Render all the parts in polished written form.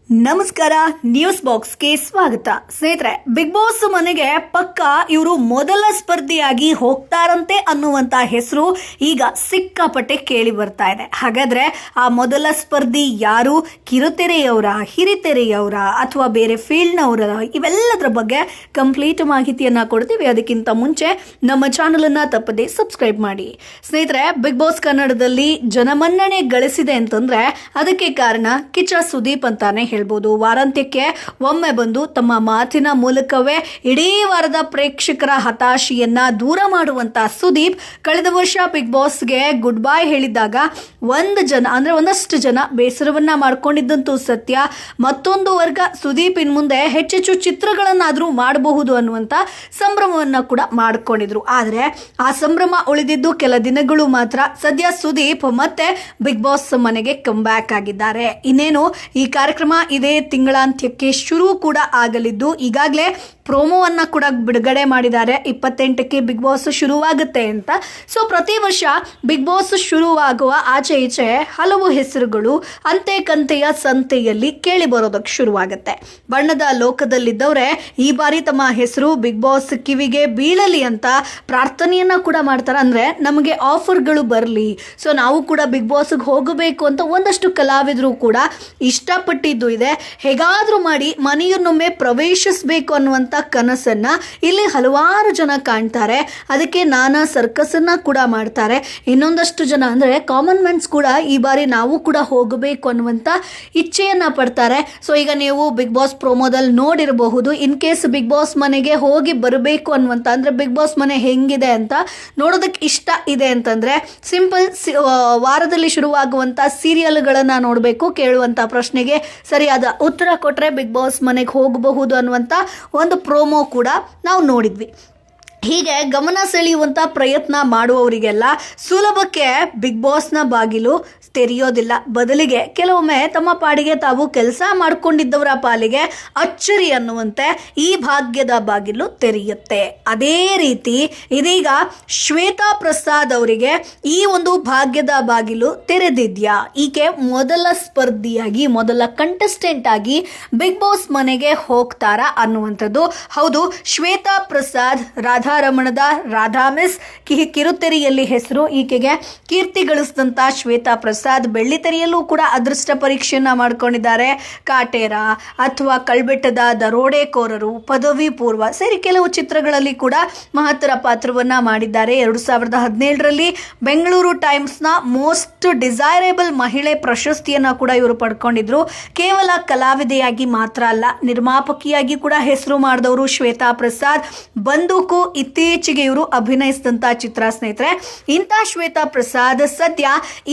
ನಮಸ್ಕಾರ, ನ್ಯೂಸ್ ಬಾಕ್ಸ್ಗೆ ಸ್ವಾಗತ. ಸ್ನೇಹಿತರೆ, ಬಿಗ್ ಬಾಸ್ ಮನೆಗೆ ಪಕ್ಕ ಇವರು ಮೊದಲ ಸ್ಪರ್ಧಿಯಾಗಿ ಹೋಗ್ತಾರಂತೆ ಅನ್ನುವಂತ ಹೆಸರು ಈಗ ಸಿಕ್ಕಾಪಟ್ಟೆ ಕೇಳಿ ಬರ್ತಾ ಇದೆ. ಹಾಗಾದ್ರೆ ಆ ಮೊದಲ ಸ್ಪರ್ಧಿ ಯಾರು? ಕಿರುತೆರೆಯವರ, ಹಿರಿತೆರೆಯವರ ಅಥವಾ ಬೇರೆ ಫೀಲ್ಡ್ನವರ? ಇವೆಲ್ಲದರ ಬಗ್ಗೆ ಕಂಪ್ಲೀಟ್ ಮಾಹಿತಿಯನ್ನ ಕೊಡ್ತೀವಿ. ಅದಕ್ಕಿಂತ ಮುಂಚೆ ನಮ್ಮ ಚಾನಲ್ ಅನ್ನ ತಪ್ಪದೆ ಸಬ್ಸ್ಕ್ರೈಬ್ ಮಾಡಿ. ಸ್ನೇಹಿತರೆ, ಬಿಗ್ ಬಾಸ್ ಕನ್ನಡದಲ್ಲಿ ಜನಮನ್ನಣೆ ಗಳಿಸಿದೆ ಅಂತಂದ್ರೆ ಅದಕ್ಕೆ ಕಾರಣ ಕಿಚ್ಚ ಸುದೀಪ್ ಅಂತಾನೆ ಹೇಳ್ಬೋದು. ವಾರಾಂತ್ಯಕ್ಕೆ ಒಮ್ಮೆ ಬಂದು ತಮ್ಮ ಮಾತಿನ ಮೂಲಕವೇ ಇಡೀ ವಾರದ ಪ್ರೇಕ್ಷಕರ ಹತಾಶೆಯನ್ನ ದೂರ ಮಾಡುವಂತ ಸುದೀಪ್ ಕಳೆದ ವರ್ಷ ಬಿಗ್ ಬಾಸ್ಗೆ ಗುಡ್ ಬೈ ಹೇಳಿದಾಗ ಒಂದಷ್ಟು ಜನ ಬೇಸರವನ್ನ ಮಾಡ್ಕೊಂಡಿದ್ದಂತೂ ಸತ್ಯ. ಮತ್ತೊಂದು ವರ್ಗ ಸುದೀಪ್ ಇನ್ ಮುಂದೆ ಹೆಚ್ಚೆಚ್ಚು ಚಿತ್ರಗಳನ್ನಾದ್ರೂ ಮಾಡಬಹುದು ಅನ್ನುವಂತ ಸಂಭ್ರಮವನ್ನ ಕೂಡ ಮಾಡ್ಕೊಂಡಿದ್ರು. ಆದ್ರೆ ಆ ಸಂಭ್ರಮ ಉಳಿದಿದ್ದು ಕೆಲ ದಿನಗಳು ಮಾತ್ರ. ಸದ್ಯ ಸುದೀಪ್ ಮತ್ತೆ ಬಿಗ್ ಬಾಸ್ ಮನೆಗೆ ಕಮ್ ಬ್ಯಾಕ್ ಆಗಿದ್ದಾರೆ. ಇನ್ನೇನು ಈ ಕಾರ್ಯಕ್ರಮ ಇದೇ ತಿಂಗಳಾಂತ್ಯಕ್ಕೆ ಶುರು ಕೂಡ ಆಗಲಿದ್ದು ಈಗಾಗಲೇ ಪ್ರೋಮೋವನ್ನ ಕೂಡ ಬಿಡುಗಡೆ ಮಾಡಿದ್ದಾರೆ. 28ಕ್ಕೆ ಬಿಗ್ ಬಾಸ್ ಶುರುವಾಗುತ್ತೆ ಅಂತ. ಸೊ ಪ್ರತಿ ವರ್ಷ ಬಿಗ್ ಬಾಸ್ ಶುರುವಾಗುವ ಆಚೆ ಈಚೆ ಹಲವು ಹೆಸರುಗಳು ಅಂತೆ ಕಂತೆಯ ಸಂತೆಯಲ್ಲಿ ಕೇಳಿ ಬರೋದಕ್ಕೆ ಶುರುವಾಗುತ್ತೆ. ಬಣ್ಣದ ಲೋಕದಲ್ಲಿದ್ದವರೇ ಈ ಬಾರಿ ತಮ್ಮ ಹೆಸರು ಬಿಗ್ ಬಾಸ್ ಕಿವಿಗೆ ಬೀಳಲಿ ಅಂತ ಪ್ರಾರ್ಥನೆಯನ್ನ ಕೂಡ ಮಾಡ್ತಾರೆ. ಅಂದ್ರೆ ನಮಗೆ ಆಫರ್ಗಳು ಬರಲಿ, ಸೊ ನಾವು ಕೂಡ ಬಿಗ್ ಬಾಸ್ಗೆ ಹೋಗಬೇಕು ಅಂತ ಒಂದಷ್ಟು ಕಲಾವಿದರು ಕೂಡ ಇಷ್ಟಪಟ್ಟಿದ್ದು ಇದೆ. ಹೇಗಾದ್ರೂ ಮಾಡಿ ಮನೆಯನ್ನೊಮ್ಮೆ ಪ್ರವೇಶಿಸಬೇಕು ಅನ್ನುವಂತ ಕನಸನ್ನ ಇಲ್ಲಿ ಹಲವಾರು ಜನ ಕಾಣ್ತಾರೆ. ಅದಕ್ಕೆ ನಾನಾ ಸರ್ಕಸ್ ಅನ್ನ ಕೂಡ ಮಾಡ್ತಾರೆ. ಇನ್ನೊಂದಷ್ಟು ಜನ ಅಂದ್ರೆ ಕಾಮನ್ ಮ್ಯಾನ್ಸ್ ಕೂಡ ಈ ಬಾರಿ ನಾವು ಕೂಡ ಹೋಗಬೇಕು ಅನ್ನುವಂತ ಇಚ್ಛೆಯನ್ನ ಪಡ್ತಾರೆ. ಸೊ ಈಗ ನೀವು ಬಿಗ್ ಬಾಸ್ ಪ್ರೋಮೋದಲ್ಲಿ ನೋಡಿರಬಹುದು, ಇನ್ ಕೇಸ್ ಬಿಗ್ ಬಾಸ್ ಮನೆಗೆ ಹೋಗಿ ಬರಬೇಕು ಅನ್ನುವಂತ, ಅಂದ್ರೆ ಬಿಗ್ ಬಾಸ್ ಮನೆ ಹೆಂಗಿದೆ ಅಂತ ನೋಡೋದಕ್ಕೆ ಇಷ್ಟ ಇದೆ ಅಂತಂದ್ರೆ ಸಿಂಪಲ್ ವಾರದಲ್ಲಿ ಶುರುವಾಗುವಂತ ಸೀರಿಯಲ್ಗಳನ್ನ ನೋಡಬೇಕು. ಕೇಳುವಂತ ಪ್ರಶ್ನೆಗೆ ಸರಿಯಾದ ಉತ್ತರ ಕೊಟ್ರೆ ಬಿಗ್ ಬಾಸ್ ಮನೆಗೆ ಹೋಗಬಹುದು ಅನ್ನುವಂತ ಒಂದು ಪ್ರೋಮೋ ಕೂಡ ನಾವು ನೋಡಿದ್ವಿ. ಹೀಗೆ ಗಮನ ಸೆಳೆಯುವಂತ ಪ್ರಯತ್ನ ಮಾಡುವವರಿಗೆಲ್ಲ ಸುಲಭಕ್ಕೆ ಬಿಗ್ ಬಾಸ್ನ ಬಾಗಿಲು ತೆರೆಯೋದಿಲ್ಲ. ಬದಲಿಗೆ ಕೆಲವೊಮ್ಮೆ ತಮ್ಮ ಪಾಡಿಗೆ ತಾವು ಕೆಲಸ ಮಾಡಿಕೊಂಡಿದ್ದವರ ಪಾಲಿಗೆ ಅಚ್ಚರಿ ಅನ್ನುವಂತೆ ಈ ಭಾಗ್ಯದ ಬಾಗಿಲು ತೆರೆಯುತ್ತೆ. ಅದೇ ರೀತಿ ಇದೀಗ ಶ್ವೇತಾ ಪ್ರಸಾದ್ ಅವರಿಗೆ ಈ ಒಂದು ಭಾಗ್ಯದ ಬಾಗಿಲು ತೆರೆದಿದ್ಯಾ? ಈಕೆ ಮೊದಲ ಸ್ಪರ್ಧಿಯಾಗಿ, ಮೊದಲ ಕಂಟೆಸ್ಟೆಂಟ್ ಆಗಿ ಬಿಗ್ ಬಾಸ್ ಮನೆಗೆ ಹೋಗ್ತಾರಾ ಅನ್ನುವಂಥದ್ದು. ಹೌದು, ಶ್ವೇತಾ ಪ್ರಸಾದ್ ರಾಧಾರಮಣದ ರಾಧಾ ಮಿಸ್ ಕಿರುತೆರೆಯಲ್ಲಿ ಹೆಸರು. ಈಕೆಗೆ ಕೀರ್ತಿ ಗಳಿಸಿದಂತ ಶ್ವೇತಾ ಪ್ರಸಾದ್ ಬೆಳ್ಳಿತೆರೆಯಲ್ಲೂ ಕೂಡ ಅದೃಷ್ಟ ಪರೀಕ್ಷೆಯನ್ನ ಮಾಡ್ಕೊಂಡಿದ್ದಾರೆ. ಕಾಟೇರ ಅಥವಾ ಕಳ್ಬೆಟ್ಟದ ದರೋಡೆಕೋರರು, ಪದವಿ ಪೂರ್ವ ಸೇರಿ ಕೆಲವು ಚಿತ್ರಗಳಲ್ಲಿ ಕೂಡ ಮಹತ್ತರ ಪಾತ್ರವನ್ನ ಮಾಡಿದ್ದಾರೆ. 2017ರಲ್ಲಿ ಬೆಂಗಳೂರು ಟೈಮ್ಸ್ನ ಮೋಸ್ಟ್ ಡಿಸೈರೇಬಲ್ ಮಹಿಳೆ ಪ್ರಶಸ್ತಿಯನ್ನ ಕೂಡ ಇವರು ಪಡ್ಕೊಂಡಿದ್ರು. ಕೇವಲ ಕಲಾವಿದೆಯಾಗಿ ಮಾತ್ರ ಅಲ್ಲ, ನಿರ್ಮಾಪಕಿಯಾಗಿ ಕೂಡ ಹೆಸರು ಮಾಡಿದವರು ಶ್ವೇತಾ ಪ್ರಸಾದ್. ಬಂದೂಕು ಇತ್ತೀಚೆಗೆ ಇವರು ಅಭಿನಯಿಸಿದಂತ ಚಿತ್ರ. ಸ್ನೇಹಿತರೆ, ಇಂಥ ಶ್ವೇತಾ ಪ್ರಸಾದ್ ಸದ್ಯ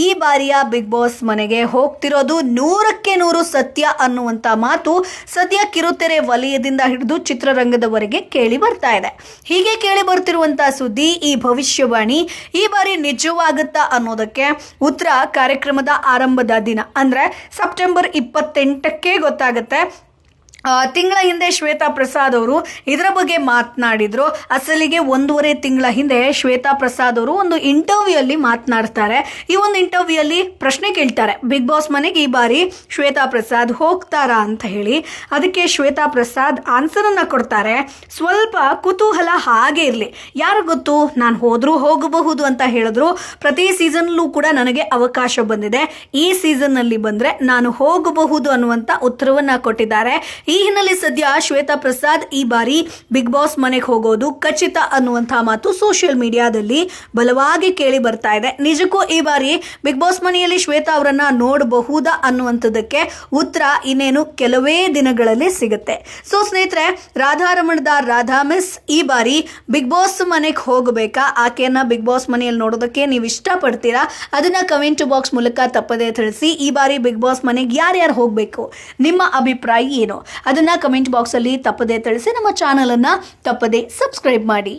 ಈ ಬಾರಿಯ ಬಿಗ್ ಬಾಸ್ ಮನೆಗೆ ಹೋಗ್ತಿರೋದು 100ಕ್ಕೆ 100 ಸತ್ಯ ಅನ್ನುವಂತ ಮಾತು ಸದ್ಯ ಕಿರುತೆರೆ ವಲಯದಿಂದ ಹಿಡಿದು ಚಿತ್ರರಂಗದವರೆಗೆ ಕೇಳಿ ಬರ್ತಾ ಇದೆ. ಹೀಗೆ ಕೇಳಿ ಬರ್ತಿರುವಂತಹ ಸುದ್ದಿ, ಈ ಭವಿಷ್ಯವಾಣಿ ಈ ಬಾರಿ ನಿಜವಾಗುತ್ತಾ ಅನ್ನೋದಕ್ಕೆ ಉತ್ತರ ಕಾರ್ಯಕ್ರಮದ ಆರಂಭದ ದಿನ ಅಂದ್ರೆ ಸೆಪ್ಟೆಂಬರ್ 28ಕ್ಕೆ ಗೊತ್ತಾಗುತ್ತೆ. ತಿಂಗಳ ಹಿಂದೆ ಶ್ವೇತಾ ಪ್ರಸಾದ್ ಅವರು ಇದರ ಬಗ್ಗೆ ಮಾತನಾಡಿದ್ರು. ಅಸಲಿಗೆ 1.5 ತಿಂಗಳ ಹಿಂದೆ ಶ್ವೇತಾ ಪ್ರಸಾದ್ ಅವರು ಒಂದು ಇಂಟರ್ವ್ಯೂ ಅಲ್ಲಿ ಮಾತನಾಡ್ತಾರೆ. ಈ ಒಂದು ಇಂಟರ್ವ್ಯೂ ಅಲ್ಲಿ ಪ್ರಶ್ನೆ ಕೇಳ್ತಾರೆ, ಬಿಗ್ ಬಾಸ್ ಮನೆಗೆ ಈ ಬಾರಿ ಶ್ವೇತಾ ಪ್ರಸಾದ್ ಹೋಗ್ತಾರಾ ಅಂತ ಹೇಳಿ. ಅದಕ್ಕೆ ಶ್ವೇತಾ ಪ್ರಸಾದ್ ಆನ್ಸರ್ ಅನ್ನ ಕೊಡ್ತಾರೆ. ಸ್ವಲ್ಪ ಕುತೂಹಲ ಹಾಗೆ ಇರಲಿ, ಯಾರು ಗೊತ್ತು, ನಾನು ಹೋದ್ರೂ ಹೋಗಬಹುದು ಅಂತ ಹೇಳಿದ್ರು. ಪ್ರತಿ ಸೀಸನ್ಲೂ ಕೂಡ ನನಗೆ ಅವಕಾಶ ಬಂದಿದೆ, ಈ ಸೀಸನ್ ನಲ್ಲಿ ಬಂದ್ರೆ ನಾನು ಹೋಗಬಹುದು ಅನ್ನುವಂತ ಉತ್ತರವನ್ನ ಕೊಟ್ಟಿದ್ದಾರೆ. ಈ ಹಿನ್ನೆಲೆ ಸದ್ಯ ಶ್ವೇತಾ ಪ್ರಸಾದ್ ಈ ಬಾರಿ ಬಿಗ್ ಬಾಸ್ ಮನೆಗೆ ಹೋಗೋದು ಖಚಿತ ಅನ್ನುವಂತಹ ಮಾತು ಸೋಷಿಯಲ್ ಮೀಡಿಯಾದಲ್ಲಿ ಬಲವಾಗಿ ಕೇಳಿ ಬರ್ತಾ ಇದೆ. ನಿಜಕ್ಕೂ ಈ ಬಾರಿ ಬಿಗ್ ಬಾಸ್ ಮನೆಯಲ್ಲಿ ಶ್ವೇತಾ ಅವರನ್ನ ನೋಡಬಹುದಾ ಅನ್ನುವಂಥದ್ದಕ್ಕೆ ಉತ್ತರ ಇನ್ನೇನು ಕೆಲವೇ ದಿನಗಳಲ್ಲಿ ಸಿಗುತ್ತೆ. ಸೊ ಸ್ನೇಹಿತರೆ, ರಾಧಾರಮಣದ ರಾಧಾ ಮಿಸ್ ಈ ಬಾರಿ ಬಿಗ್ ಬಾಸ್ ಮನೆಗೆ ಹೋಗಬೇಕಾ? ಆಕೆಯನ್ನ ಬಿಗ್ ಬಾಸ್ ಮನೆಯಲ್ಲಿ ನೋಡೋದಕ್ಕೆ ನೀವು ಇಷ್ಟಪಡ್ತೀರಾ? ಅದನ್ನ ಕಮೆಂಟ್ ಬಾಕ್ಸ್ ಮೂಲಕ ತಪ್ಪದೇ ತಿಳಿಸಿ. ಈ ಬಾರಿ ಬಿಗ್ ಬಾಸ್ ಮನೆಗೆ ಯಾರ್ಯಾರು ಹೋಗಬೇಕು, ನಿಮ್ಮ ಅಭಿಪ್ರಾಯ ಏನು? ಅದನ್ನ ಕಮೆಂಟ್ ಬಾಕ್ಸ್ ಅಲ್ಲಿ ತಪ್ಪದೇ ತಿಳಿಸಿ. ನಮ್ಮ ಚಾನಲ್ ಅನ್ನ ತಪ್ಪದೇ ಸಬ್ಸ್ಕ್ರೈಬ್ ಮಾಡಿ.